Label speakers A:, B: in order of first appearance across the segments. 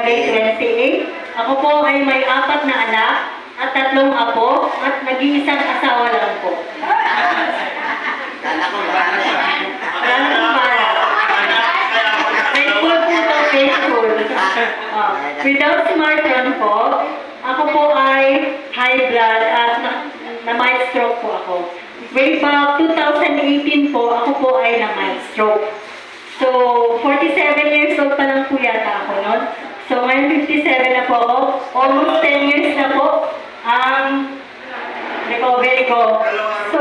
A: February 28. Ako po ay may 4 na anak at 3 apo at nag-iisang asawa lang po.
B: Kala ko para.
A: Wala na akong para. Faithful po to, faithful. Without smartphone po, ako po ay high blood at na-mild stroke po ako. Way back 2018 po, ako po ay na-mild stroke. So, 47 years old pa lang po yata ako noon. So, ngayon 57 na po ako. Almost 10 years na po ang recovery ko. So,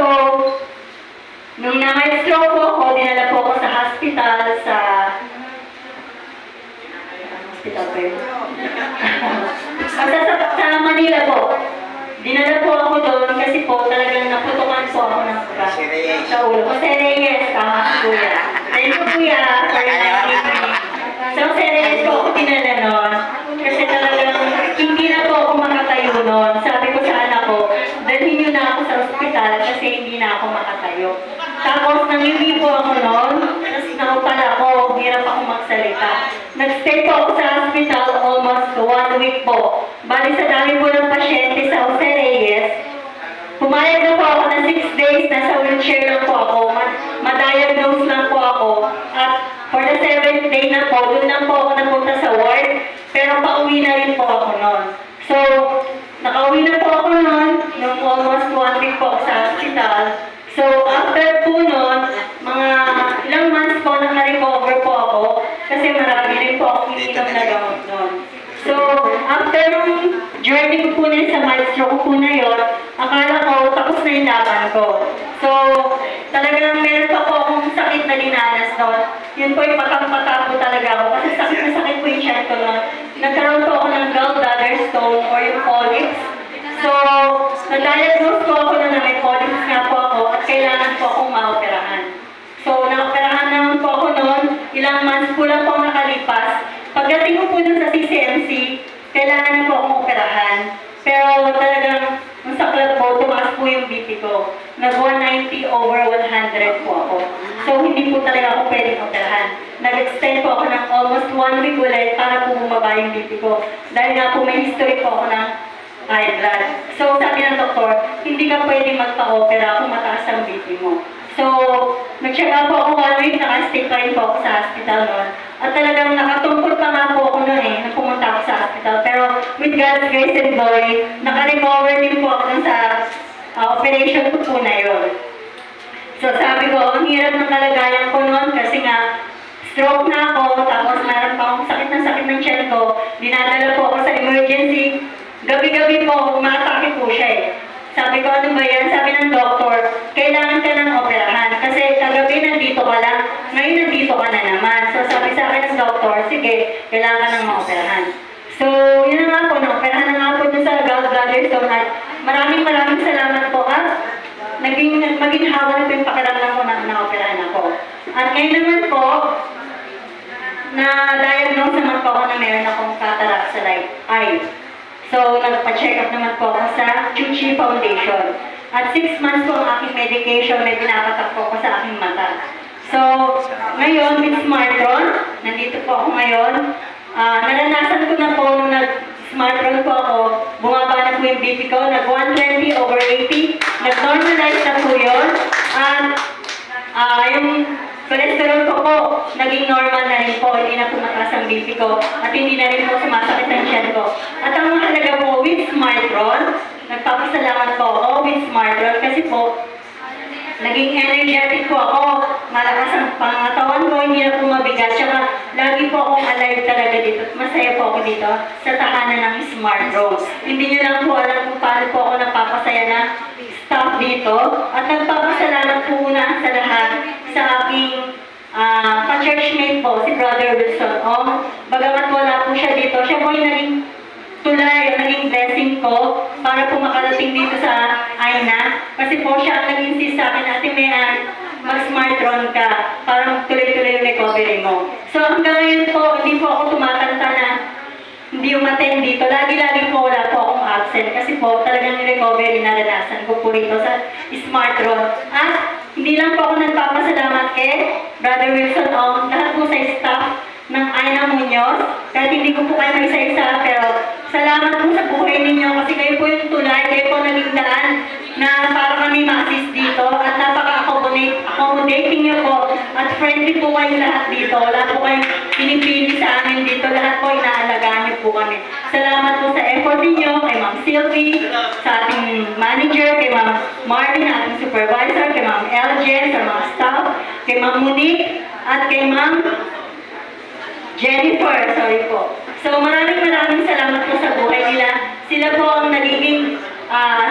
A: nung na-mild stroke po ako, dinala po ako sa hospital sa ba yun? Sa Manila po. Dinala po ako doon kasi po talagang naputukan po ako ng ugat sa ulo. Jose Reyes, tama si Kuya. Thank you, Kuya, for reminding me. So, Jose Reyes po ako dinala noon kasi talagang hindi na po ako makatayo noon. Sabi ko sa anak ko, dalhin niyo na ako sa ospital kasi hindi na ako makatayo. Tapos, nangiwi po ako noon, tapos nakapala ako, hirap ako magsalita. Nag-stay po ako sa hospital almost 1 week po. Bali sa dami po ng pasyente sa Jose Reyes, pumayag na po ako ng 6 days, nasa wheelchair lang po ako, ma-diagnose lang po ako. At for the 7th day na po, doon lang po ako napunta sa ward, pero pauwi na rin po ako noon. So, nakauwi na po ako noon, nung almost 1 week po ako sa hospital. So, after po noon, mga ilang months po naka-recover po ako kasi marami rin po akong ininom na gamot noon. So, after nung journey ko po na sa mild stroke ko na yun, akala ko tapos na yung laban ko. So, talagang meron pa po akong sakit na dinanas noon. Yun po yung patang-pata po talaga ako kasi sakit na sakit po yung tiyan ko noon. Nagkaroon po ako ng gallbladder stone or yung polyps. So, na-diagnose po ako na may polyps nga po ako at kailangan po akong maoperahan. So, na-operahan naman po ako noon, ilang months po lang po nakalipas. Pagdating ko po dun sa CCMC, kailangan na po akong operahan. Pero talagang, ang saklat po, tumaas po yung BP ko. Nag-190 over 100 po ako. So, hindi po talaga ako pwedeng operahan. Nag-extend po ako ng almost 1 week ulit para po bumaba yung BP ko. Dahil nga po may history po ako ng high blood. So, sabi ng doktor, hindi ka pwedeng magpa-opera kung mataas ang BP mo. So, nag-check up po ako 1 week, naka-stay pa rin po ako sa hospital noon. At talagang nakatungkol pa nga po ako noon nung pumunta ako sa hospital. Pero with God's grace and glory, naka-recover din po ako dun sa operation ko po na yun. So, sabi ko, ang hirap ng kalagayan ko noon kasi nga, stroke na ako, tapos meron pa akong sakit ng tiyan ko. Dinadala po ako sa emergency. Gabi-gabi po, umatake po siya eh. Sabi ko, ano ba yan? Sabi ng doktor, kailangan ka ng operahan. Kasi kagabi nandito ka lang, ngayon nandito ka na naman. So sabi sa akin ng doktor, sige, kailangan ka ng maoperahan. So, yun na nga po, naoperahan na nga po dun sa gallbladder stone. At maraming salamat po at maginhawa na po yung pakiramdam ko na naoperahan ako. At ngayon naman po, na-diagnose naman po ako na meron akong cataract sa right eye. So, nagpa-check up naman po ako sa Chuchi Foundation. At 6 months po ang aking medication, may pinapatak po ako sa aking mata. So, ngayon, with Smartron, nandito po ako ngayon. Naranasan ko na po nung nag-Smartron po ako, bumaba na po yung BP ko, nag-120 over 80, nag-normalize na po yun. At yung cholesterol ko po, naging normal na rin po, hindi na tumataas ang BP ko, at hindi na rin po sumasakit ang tiyan ko. At ang mahalaga po, with Smartron, nagpapasalamat po ako with Smartron kasi po, naging energetic po ako, malakas ang pangatawan ko, hindi na po mabigat, tsaka lagi po akong alive talaga dito, masaya po ako dito sa tahanan ng Smartron. Hindi nyo lang po alam kung paano po ako napapasaya na staff dito, at nagpapasalamat po una sa lahat sa aking ka-churchmate po, si Brother Wilson Ong. Bagamat wala po siya dito, siya po yung naging tulay, naging blessing ko para po makarating dito sa Aina. Kasi po siya ang nag-insist sa akin, Ate Mayan, mag-Smartron ka para tuloy-tuloy yung recovery mo. So hanggang ngayon po, hindi po ako tumatanta na hindi umattend dito. Lagi-lagi po wala po akong absent kasi po talagang yung recovery na naranasan ko po rito sa Smartron. At hindi lang po ako nagpapasalamat kay Brother Wilson Ong, lahat po sa staff ng Aina Muñoz. Kahit hindi ko po kayo isa-isa, pero salamat po sa buhay ninyo kasi kayo po yung tulay, kayo po naging daan na para kami ma-assist dito at napaka-accommodating niyo po at friendly po kayo lahat dito. Wala po kayong pinipili sa amin dito. Lahat po inaalagaan niyo po kami. Salamat po sa effort ninyo kay Ma'am Sylvie, sa ating manager, kay Ma'am Marvin, ating supervisor, kay Ma'am Eljen, sa mga staff, kay Ma'am Monique, at kay Ma'am Jennifer, sorry po. So maraming salamat po sa buhay nila. Sila po ang nagiging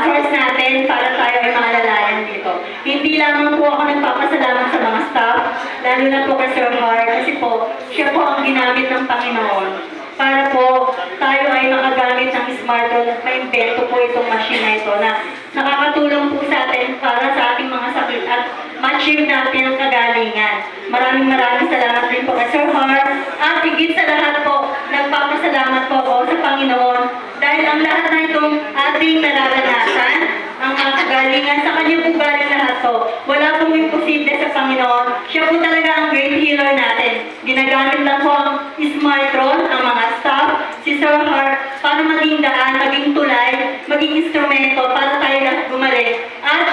A: source natin para tayo ay maalalayan dito. Hindi lamang po ako nagpapasalamat sa mga staff, lalo na po kay Sir Har, kasi po, siya po ang ginamit ng Panginoon para po tayo ay makagamit ng smartphone at maimbento po itong machine na ito na nakakatulong po sa atin para sa ating mga sakit at ma-achieve natin ang kagalingan. Maraming salamat din po kay Sir Har at higit sa lahat po, nagpapasalamat po ako sa Panginoon dahil ang lahat na itong ating nararanasan, ang mga kagalingan, sa Kanya po galing lahat to. Wala pong imposible sa Panginoon. Siya po talaga ang great healer natin. Ginagamit lang po ang smartphone, ang mga staff, si Sir Har, para maging daan, maging tulay, maging instrumento para tayo lahat gumaling at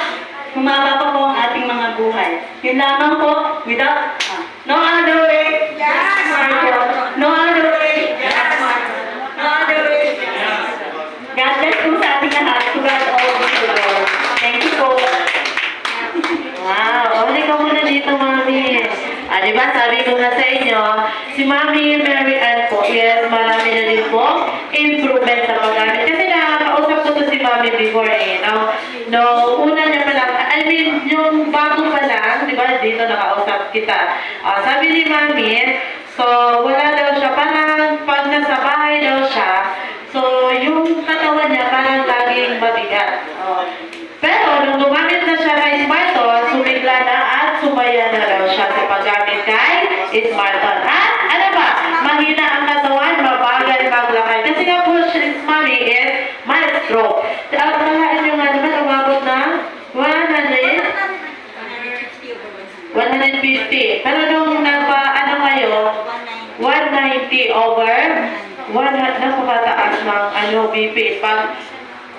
A: humaba pa po ang ating mga buhay. Yun lamang po, without, no other way, just smartphone. No other way, just smartphone. No other way, just God bless po sa ating lahat. To God all the glory. Thank you po.
C: Wow, uli ka muna dito, Mami. Diba, sabi ko nga sa inyo, si Mami Mary Ann po, yes, marami na din po improvement sa paggamit. Kasi nakakausap ko to si Mami before no, una niya pa lang, I mean, yung bago pa lang, diba, dito nakausap kita. Sabi ni Mami, so, wala daw siya, parang pag nasa bahay daw siya, so, yung katawan niya parang laging mabigat. Pero, nung gumamit na siya kay smartphone, sumigla na at sumaya na raw siya sa paggamit kay smartphone. At, ano ba, mahina ang katawan, mabagal maglakay. Kasi nga po, si Mami is may stroke. At malain nyo nga naman, umabot ng 150. Pero nung ano kayo, 190 over 100, napakataas ng BP.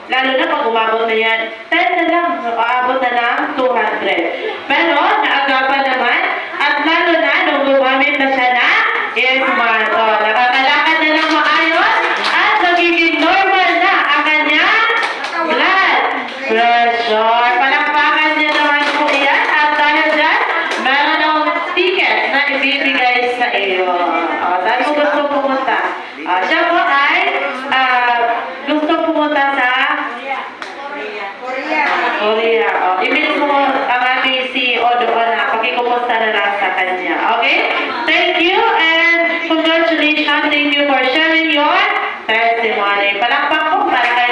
C: Lalo na pag umabot na yan, 10 na lang, aabot na ng 200. Pero, naagapan naman, at lalo na, nung gumamit na siya na smartphone. Nakakalakad na ng maayos, at magiging normal na ang kanyang blood pressure. Palakpakan niya naman po yan, at dahil dyan, meron akong ticket na ibibigay sa iyo. Saan mo gusto pumunta? Siya po ay gusto pumunta sa Korea. I-meet mo ang ating CEO doon na pakikumusta na lang sa kanya. Okay? Thank you and congratulations. Thank you for sharing your testimony. Palakpak po para